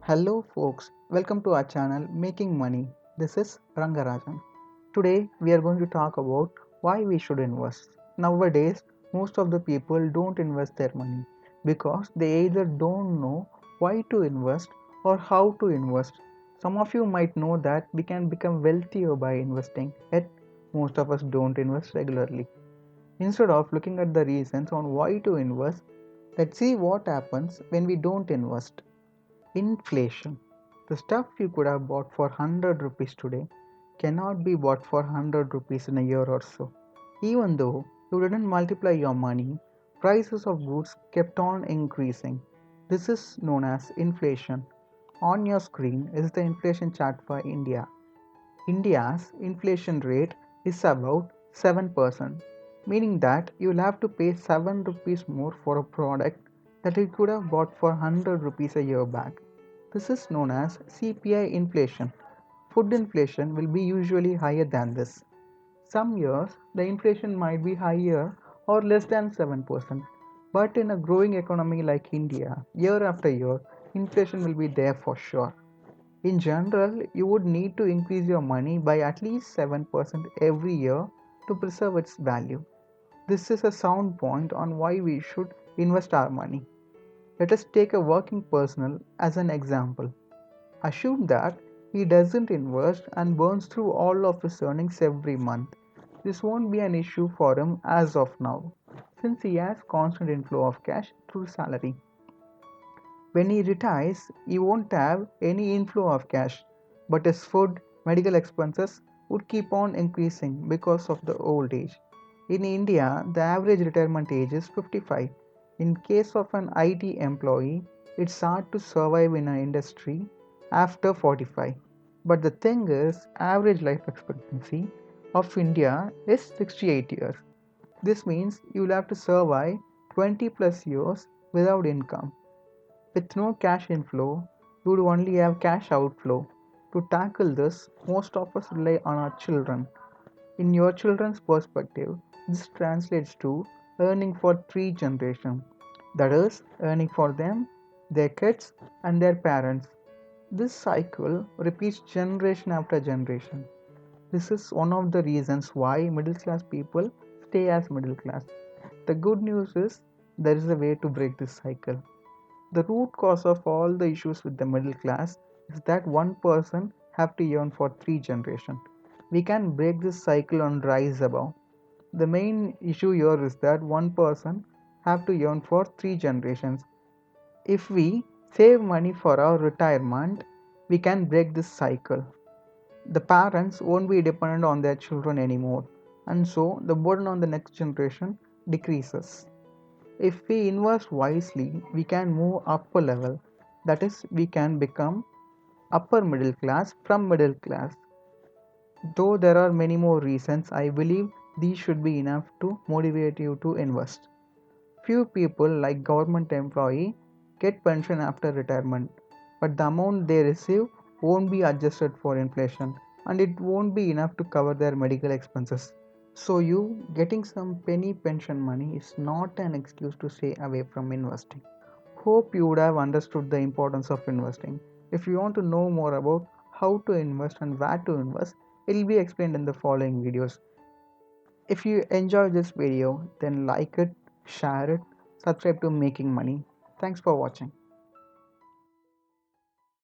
Hello folks, welcome to our channel Making Money. This is Rangarajan. Today we are going to talk about why we should invest. Nowadays, most of the people don't invest their money because they either don't know why to invest or how to invest. Some of you might know that we can become wealthier by investing, yet most of us don't invest regularly. Instead of looking at the reasons on why to invest, let's see what happens when we don't invest. Inflation. The stuff you could have bought for 100 rupees today cannot be bought for 100 rupees in a year or so. Even though you didn't multiply your money, prices of goods kept on increasing. This is known as inflation. On your screen is the inflation chart for India. India's inflation rate is about 7%, meaning that you'll have to pay 7 rupees more for a product that you could have bought for 100 rupees a year back. This is known as CPI inflation. Food inflation will be usually higher than this. Some years the inflation might be higher or less than 7%, but in a growing economy like India, year after year, inflation will be there for sure. In general, you would need to increase your money by at least 7% every year to preserve its value. This is a sound point on why we should invest our money. Let us take a working person as an example. Assume that he doesn't invest and burns through all of his earnings every month. This won't be an issue for him as of now, since he has constant inflow of cash through salary. When he retires, he won't have any inflow of cash, but his food, medical expenses would keep on increasing because of the old age. In India, the average retirement age is 55. In case of an IT employee, it's hard to survive in an industry after 45. But the thing is, average life expectancy of India is 68 years. This means you'll have to survive 20 plus years without income. With no cash inflow, you would only have cash outflow. To tackle this, most of us rely on our children. In your children's perspective, this translates to earning for three generations. That is, earning for them, their kids, and their parents. This cycle repeats generation after generation. This is one of the reasons why middle class people stay as middle class. The good news is there is a way to break this cycle. The root cause of all the issues with the middle class is that one person have to earn for three generations. We can break this cycle and rise above. The main issue here is that one person have to earn for three generations. If we save money for our retirement, we can break this cycle. The parents won't be dependent on their children anymore, and so the burden on the next generation decreases. If we invest wisely, we can move up a level. That is, we can become upper middle class from middle class. Though there are many more reasons, I believe these should be enough to motivate you to invest. Few people, like government employee, get pension after retirement, but the amount they receive won't be adjusted for inflation and it won't be enough to cover their medical expenses. So you getting some penny pension money is not an excuse to stay away from investing. Hope you would have understood the importance of investing. If you want to know more about how to invest and where to invest, it will be explained in the following videos. If you enjoyed this video, then like it, share it, subscribe to Making Money. Thanks for watching.